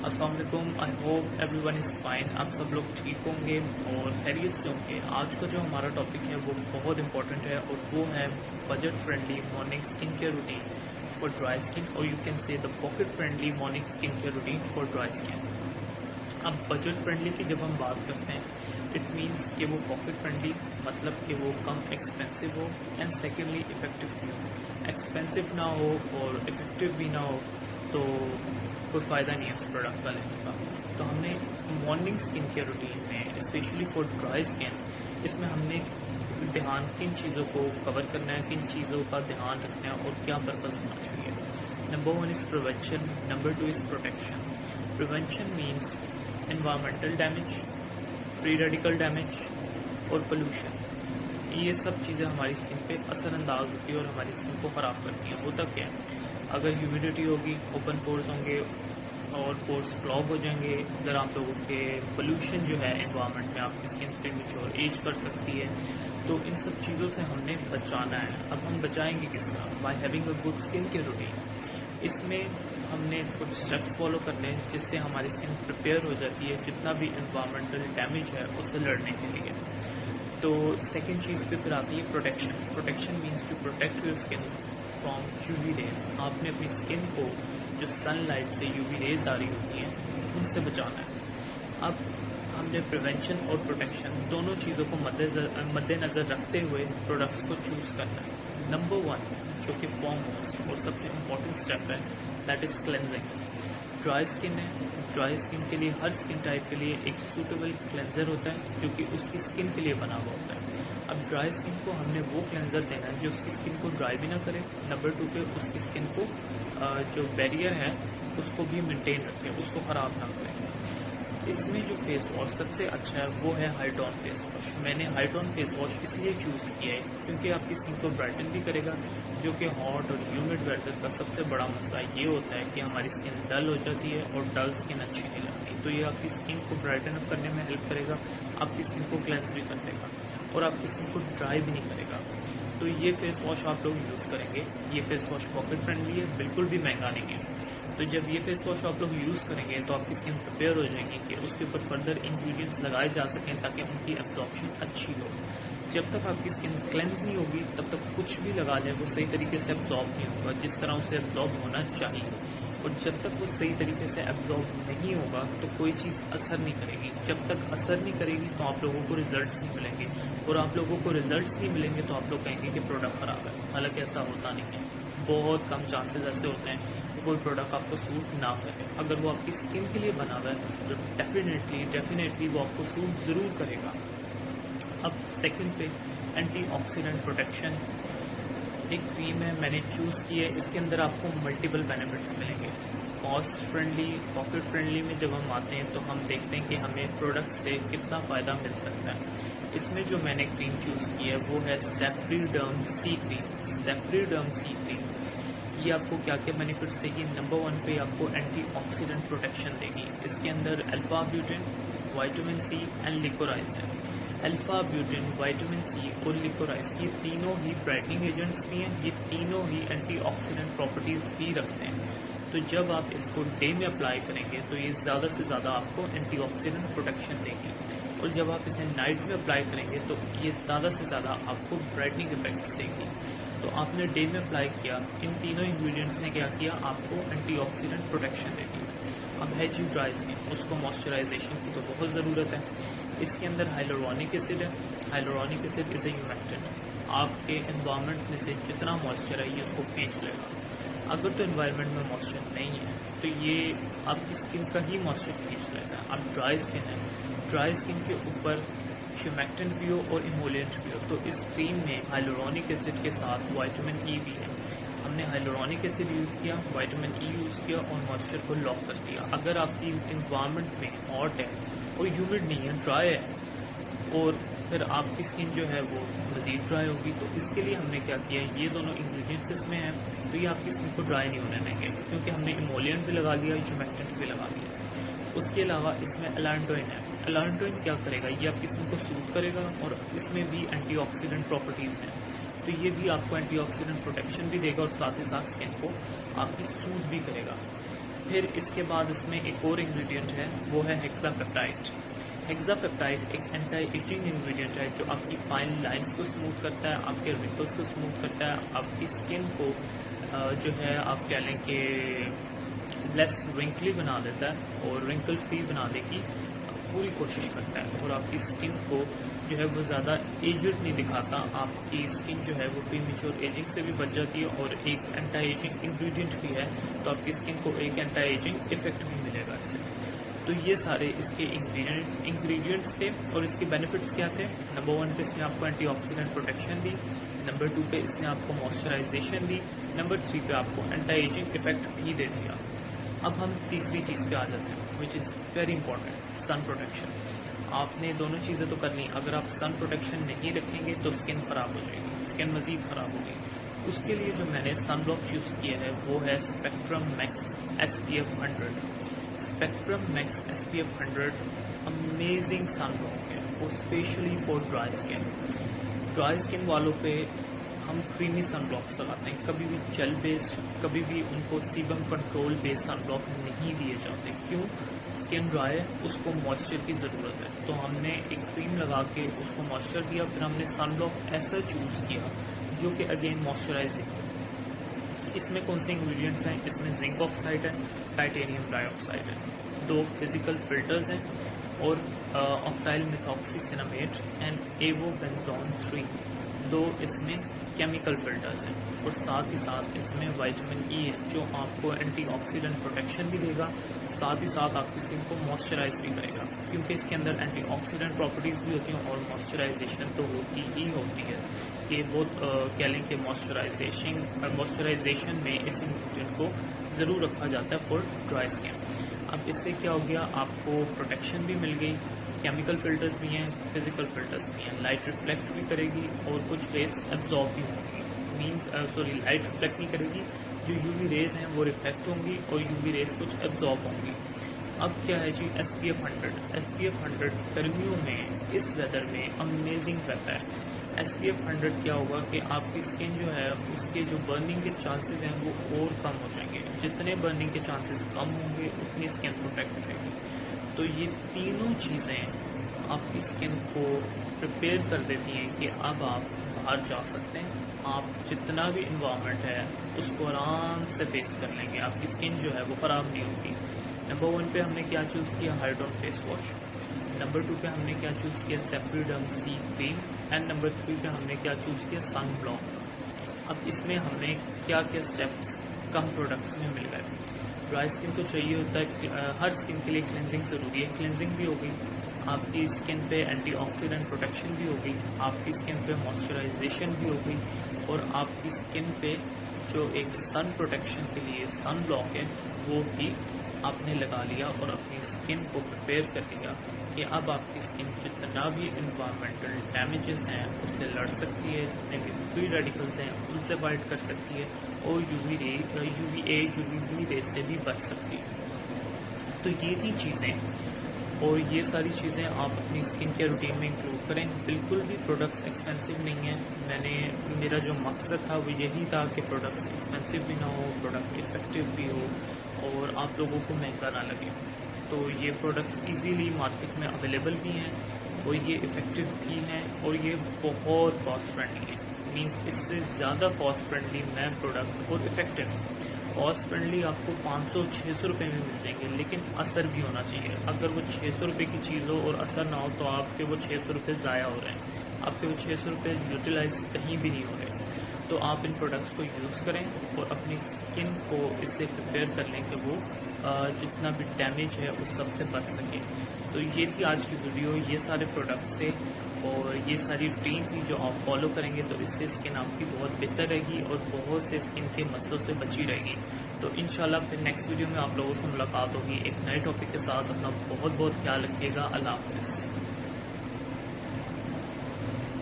अस्सलाम वालेकुम। I hope everyone is fine. आप सब लोग ठीक होंगे और खैरियत से होंगे। आज का जो हमारा टॉपिक है वो बहुत इंपॉर्टेंट है और वो है budget friendly morning skin care routine for dry skin, और you can say the pocket friendly morning skin care routine for dry skin. अब बजट फ्रेंडली की जब हम बात करते हैं, इट मीन्स कि वो पॉकेट फ्रेंडली मतलब कि वो कम एक्सपेंसिव हो, एंड सेकेंडली इफेक्टिव भी हो। एक्सपेंसिव ना हो और इफेक्टिव भी ना हो तो कोई फ़ायदा नहीं है उस प्रोडक्ट का लेने का। तो हमने मॉर्निंग स्किन केयर रूटीन में स्पेशली फॉर ड्राई स्किन, इसमें हमने ध्यान किन चीज़ों को कवर करना है, किन चीज़ों का ध्यान रखना है और क्या पर्पज़ होना चाहिए। Number 1 is prevention, number 2 is protection. Prevention means environmental damage, free radical damage और पोल्यूशन। ये सब चीज़ें हमारी स्किन पे असरअंदाज होती है और हमारी स्किन को ख़राब करती हैं। होता क्या है, अगर ह्यूमिडिटी होगी, ओपन पोर्स होंगे और पोर्स क्लॉग हो जाएंगे। अगर आप लोगों के पोल्यूशन जो है एनवायरनमेंट में आपकी स्किन प्रीमेच्योर एज कर सकती है। तो इन सब चीज़ों से हमने बचाना है। अब हम बचाएंगे किस तरह? By having a good skin care routine. इसमें हमने कुछ स्टेप्स फॉलो करने हैं जिससे हमारी स्किन प्रिपेयर हो जाती है जितना भी एनवायरमेंटल डैमेज है उससे लड़ने के लिए। तो सेकेंड चीज़ पे फिर आती है protection. Protection means to protect your skin from UV rays. आपने अपनी स्किन को जो सनलाइट से यूवी रेज आ रही होती हैं उनसे बचाना है। अब हमने प्रिवेंशन और प्रोटेक्शन दोनों चीज़ों को मद्देनज़र रखते हुए प्रोडक्ट्स को चूज़ करना है। नंबर 1 जो कि फॉरमोस्ट और सबसे इम्पॉर्टेंट स्टेप है, that is cleansing. Dry skin है, ड्राई स्किन के लिए हर स्किन टाइप के लिए एक सूटेबल क्लेंजर होता है जो कि उसकी स्किन के लिए बना हुआ होता है। अब ड्राई स्किन को हमने वो क्लेंजर देना है जो उसकी स्किन को ड्राई भी ना करे। नंबर 2 पे उसकी स्किन को जो बैरियर है उसको भी मेंटेन रखे, उसको ख़राब ना करे। इसमें जो फेस वॉश सबसे अच्छा है वो है हाइड्रॉन फेस वॉश। मैंने हाइड्रॉन फेस वॉश इसलिए चूज़ किया है क्योंकि आपकी स्किन को ब्राइटन भी करेगा, जो कि हॉट और ह्यूमिड वेदर का सबसे बड़ा मसला ये होता है कि हमारी स्किन डल हो जाती है और डल स्किन अच्छी नहीं लगती। तो ये आपकी स्किन को ब्राइटन अप करने में हेल्प करेगा, आपकी स्किन को क्लेंस भी कर देगा और आपकी स्किन को ड्राई भी नहीं करेगा। तो ये फेस वॉश आप लोग यूज़ करेंगे। ये फेस वॉश पॉकेट फ्रेंडली है, बिल्कुल भी महंगा नहीं है। तो जब ये फेस वॉश आप लोग यूज़ करेंगे तो आपकी स्किन प्रिपेयर हो जाएगी कि उसके ऊपर फर्दर इंग्रेडिएंट्स लगाए जा सकें ताकि उनकी एब्जॉर्प्शन अच्छी हो। जब तक आपकी स्किन क्लेंस नहीं होगी तब तक कुछ भी लगा लें वो सही तरीके से एब्जॉर्ब नहीं होगा जिस तरह उसे एब्जॉर्ब होना चाहिए। और जब तक वो सही तरीके से एब्जॉर्ब नहीं होगा तो कोई चीज़ असर नहीं करेगी। जब तक असर नहीं करेगी तो आप लोगों को रिजल्ट्स नहीं मिलेंगे, और आप लोगों को रिजल्ट्स नहीं मिलेंगे तो आप लोग कहेंगे कि प्रोडक्ट ख़राब है। हालांकि ऐसा होता नहीं है, बहुत कम चांसेस ऐसे होते हैं कि कोई प्रोडक्ट आपको सूट ना करे। अगर वो आपकी स्किन के लिए बना हुआ है तो डेफिनेटली वो आपको सूट ज़रूर करेगा। अब सेकंड पे एंटीऑक्सीडेंट प्रोटेक्शन एक क्रीम है, मैंने चूज़ की है। इसके अंदर आपको मल्टीपल बेनिफिट्स मिलेंगे। कॉस्ट फ्रेंडली, पॉकेट फ्रेंडली में जब हम आते हैं तो हम देखते हैं कि हमें प्रोडक्ट से कितना फ़ायदा मिल सकता है। इसमें जो मैंने क्रीम चूज़ की है वो है सेफ्रीडर्म सी क्रीम। सेफ्रीडर्म सी क्रीम ये आपको क्या क्या बेनिफिट्स देगी? नंबर 1 पे आपको एंटीऑक्सीडेंट प्रोटेक्शन देगी। इसके अंदर alpha arbutin, vitamin C and liquorice है। अल्फा ब्यूटेन, विटामिन सी और लिकोराइज ये तीनों ही ब्राइटनिंग एजेंट्स भी हैं, ये तीनों ही एंटीऑक्सीडेंट प्रॉपर्टीज़ भी रखते हैं। तो जब आप इसको डे में अप्लाई करेंगे तो ये ज़्यादा से ज़्यादा आपको एंटीऑक्सीडेंट प्रोटेक्शन देगी, और जब आप इसे नाइट में अप्लाई करेंगे तो ये ज़्यादा से ज़्यादा आपको ब्राइटनिंग इफेक्ट्स देगी। तो आपने डे में अप्लाई किया, इन तीनों इंग्रेडिएंट्स ने क्या किया? आपको एंटीऑक्सीडेंट प्रोटेक्शन देगी। अब है जी ड्राई स्किन, उसको मॉइस्चराइजेशन की तो बहुत ज़रूरत है। इसके अंदर हाइलोरॉनिक एसिड है। Hyaluronic acid is a humectant. आपके एनवायरनमेंट में से जितना मॉइस्चर है ये उसको खींच लेगा। अगर तो एनवायरनमेंट में मॉइस्चर नहीं है तो ये आपकी स्किन का ही मॉइस्चर खींच लेता है। अब ड्राई स्किन है, ड्राई स्किन के ऊपर ह्यूमेक्टेंट भी हो और इमोलिएंट भी हो, तो इस क्रीम में हाइलोरॉनिक एसिड के साथ विटामिन ई भी है। हमने हाइलोरॉनिक एसिड यूज़ किया, विटामिन ई यूज़ किया और मॉइस्चर को लॉक कर दिया। अगर आपकी इन्वायरमेंट में हॉट है और ह्यूमिड नहीं है, ड्राई है, और फिर आपकी स्किन जो है वो मज़ीद ड्राई होगी। तो इसके लिए हमने क्या किया, ये दोनों इंग्रेडिएंट्स इसमें हैं तो ये आपकी स्किन को ड्राई नहीं होने देंगे क्योंकि हमने इमोलिएंट भी लगा लिया, ह्यूमेक्टेंट भी लगा लिया। उसके अलावा इसमें एलांटोइन है। एलांटोइन क्या करेगा? ये आपकी स्किन को सूट करेगा और इसमें भी एंटीऑक्सीडेंट प्रॉपर्टीज़ हैं, तो ये भी आपको एंटीऑक्सीडेंट प्रोटेक्शन भी देगा और साथ ही साथ स्किन को आपकी सूट भी करेगा। پھر اس کے بعد اس میں ایک اور انگریڈینٹ ہے، وہ ہے ہیکسا پیپٹائڈ۔ ہیکسا پیپٹائڈ ایک اینٹی ایجنگ انگریڈینٹ ہے جو آپ کی فائن لائنس کو اسموتھ کرتا ہے، آپ کے رنکلس کو اسموتھ کرتا ہے، آپ کی اسکن کو جو ہے آپ کہہ لیں کہ لیس رنکلی بنا دیتا ہے اور رنکل فری بنانے کی پوری کوشش کرتا ہے، اور آپ کی اسکن کو جو ہے وہ زیادہ ایجڈ نہیں دکھاتا۔ آپ کی اسکن جو ہے وہ پری میچور ایجنگ سے بھی بچ جاتی ہے، اور ایک اینٹی ایجنگ انگریڈینٹ بھی ہے، تو آپ کی اسکن کو ایک اینٹی ایجنگ افیکٹ بھی ملے گا اس سے۔ تو یہ سارے اس کے انگریڈینٹس تھے، اور اس کے بینیفٹس کیا تھے؟ نمبر 1 پہ اس نے آپ کو اینٹی آکسیڈنٹ پروٹیکشن دی، نمبر 2 پہ اس نے آپ کو موئسچرائزیشن دی، نمبر 3 پہ آپ کو اینٹی ایجنگ افیکٹ بھی دے دیا۔ اب ہم تیسری چیز پہ آ جاتے ہیں، which is very important, sun protection. آپ نے دونوں چیزیں تو کرنی، اگر آپ سن پروٹیکشن نہیں رکھیں گے تو اسکن خراب ہو جائے گی، اسکن مزید خراب ہوگی۔ اس کے لیے جو میں نے سن بلاک چوز کیا ہے وہ ہے spectrum max SPF 100۔ Spectrum max SPF 100 amazing sun block ہے، especially for dry skin. Dry skin والوں پہ ہم کریمی سن بلاکس لگاتے ہیں، کبھی بھی جیل بیس، کبھی بھی ان کو سیبم کنٹرول بیس سن بلاک نہیں دیے جاتے۔ کیوں؟ اسکن ڈرائی ہے، اس کو موئسچر کی ضرورت ہے، تو ہم نے ایک کریم لگا کے اس کو موئسچر دیا، پھر ہم نے سن بلاک ایسا چوز کیا جو کہ اگین موئسچرائزنگ۔ اس میں کون سے انگریڈینٹس ہیں؟ اس میں زنک آکسائڈ ہے، ٹائٹینیم ڈائی آکسائڈ ہے، 2 فزیکل فلٹرز ہیں، اور آکٹائل میتھاکسی سینامیٹ اینڈ ایوو بینزون 3، 2 اس میں کیمیکل فلٹرز ہیں، اور ساتھ ہی ساتھ اس میں وائٹامن ای ہے جو آپ کو اینٹی آکسیڈنٹ پروٹیکشن بھی دے گا، ساتھ ہی ساتھ آپ کی اسکن کو موئسچرائز بھی کرے گا، کیونکہ اس کے اندر اینٹی آکسیڈنٹ پراپرٹیز بھی ہوتی ہیں اور موئسچرائزیشن تو ہوتی ہی ہوتی ہے۔ کہ بہت کہہ لیں کہ موئسچرائزیشن میں اس انگریڈینٹ کو ضرور رکھا جاتا ہے فار ڈرائی اسکن۔ اب اس سے کیا ہو گیا، آپ کو پروٹیکشن بھی مل گئی، کیمیکل فلٹرز بھی ہیں، فزیکل فلٹرز بھی ہیں، لائٹ ریفلیکٹ بھی کرے گی اور کچھ ریز ایبزارب بھی ہوں گی، لائٹ ریفلیکٹ نہیں کرے گی، جو UV ریز ہیں وہ ریفلیکٹ ہوں گی اور UV ریز کچھ ایبزارب ہوں گی۔ اب کیا ہے جی SPF 100 گرمیوں میں اس ویدر میں امیزنگ رہتا ہے۔ SPF 100 کیا ہوگا کہ آپ کی اسکن جو ہے اس کے جو برننگ کے چانسز ہیں وہ اور کم ہو جائیں گے، جتنے برننگ کے چانسز کم ہوں گے اتنی اسکن پروٹیکٹ رہے گی۔ تو یہ تینوں چیزیں آپ کی اسکن کو پریپیئر کر دیتی ہیں کہ اب آپ باہر جا سکتے ہیں، آپ جتنا بھی انوائرمنٹ ہے اس کو آرام سے فیس کر لیں گے، آپ کی اسکن جو ہے وہ خراب نہیں ہوگی۔ نمبر 1 پہ ہم نے کیا چوز کیا؟ ہائیڈرون فیس واش۔ نمبر 2 پہ ہم نے کیا چوز کیا؟ سیفریڈم سی کریم۔ اینڈ نمبر 3 پہ ہم نے کیا چوز کیا؟ سن بلاک۔ اب اس میں ہم نے کیا کیا اسٹیپس کم پروڈکٹس میں مل گئے۔ ڈرائی اسکن تو چاہیے ہوتا ہے کہ ہر اسکن کے لیے کلینزنگ ضروری ہے، کلینزنگ بھی ہو گئی، آپ کی اسکن پہ اینٹی آکسیڈنٹ پروٹیکشن بھی ہو گئی، آپ کی اسکن پہ موئسچرائزیشن بھی ہو گئی، اور آپ کی اسکن پہ جو ایک سن پروٹیکشن کے لیے سن بلاک ہے وہ بھی آپ نے لگا لیا، اور اپنی اسکن کو پریپیئر کر لیا کہ اب آپ کی اسکن جتنا بھی انوائرمنٹل ڈیمیجز ہیں اس سے لڑ سکتی ہے، جتنے بھی فری ریڈیکلز ہیں ان سے فائٹ کر سکتی ہے، اور UV ریز سے بھی بچ سکتی ہے۔ تو یہ تھی چیزیں، اور یہ ساری چیزیں آپ اپنی اسکن کیئر روٹین میں انکلوڈ کریں۔ بالکل بھی پروڈکٹس ایکسپینسو نہیں ہیں، میرا جو مقصد تھا وہ یہی تھا کہ پروڈکٹس ایکسپینسو بھی نہ ہو، پروڈکٹ افیکٹو بھی ہو، اور آپ لوگوں کو مہنگا نہ لگے۔ تو یہ پروڈکٹس ایزیلی مارکیٹ میں اویلیبل بھی ہیں، اور یہ افیکٹو بھی ہیں، اور یہ بہت کاسٹ فرینڈلی ہیں، مینس اس سے زیادہ کاسٹ فرینڈلی میں پروڈکٹ اور افیکٹو۔ کاسٹ فرینڈلی آپ کو 500-600 روپے میں مل جائیں گے، لیکن اثر بھی ہونا چاہیے۔ اگر وہ 600 روپے کی چیز ہو اور اثر نہ ہو تو آپ کے وہ 600 روپے ضائع ہو رہے ہیں، آپ کے وہ 600 روپے یوٹیلائز کہیں بھی نہیں ہو رہے۔ تو آپ ان پروڈکٹس کو یوز کریں اور اپنی اسکن کو اس سے پریپیئر کر لیں کہ وہ جتنا بھی ڈیمیج ہے اس سب سے بچ سکے۔ تو یہ تھی آج کی ویڈیو، یہ سارے پروڈکٹس تھے اور یہ ساری روٹین تھی جو آپ فالو کریں گے تو اس سے اسکن آپ کی بہت بہتر رہے گی اور بہت سے اسکن کے مسئلوں سے بچی رہے گی۔ تو انشاءاللہ پھر نیکسٹ ویڈیو میں آپ لوگوں سے ملاقات ہوگی ایک نئے ٹاپک کے ساتھ۔ اپنا بہت بہت خیال رکھیے گا۔ اللہ حافظ۔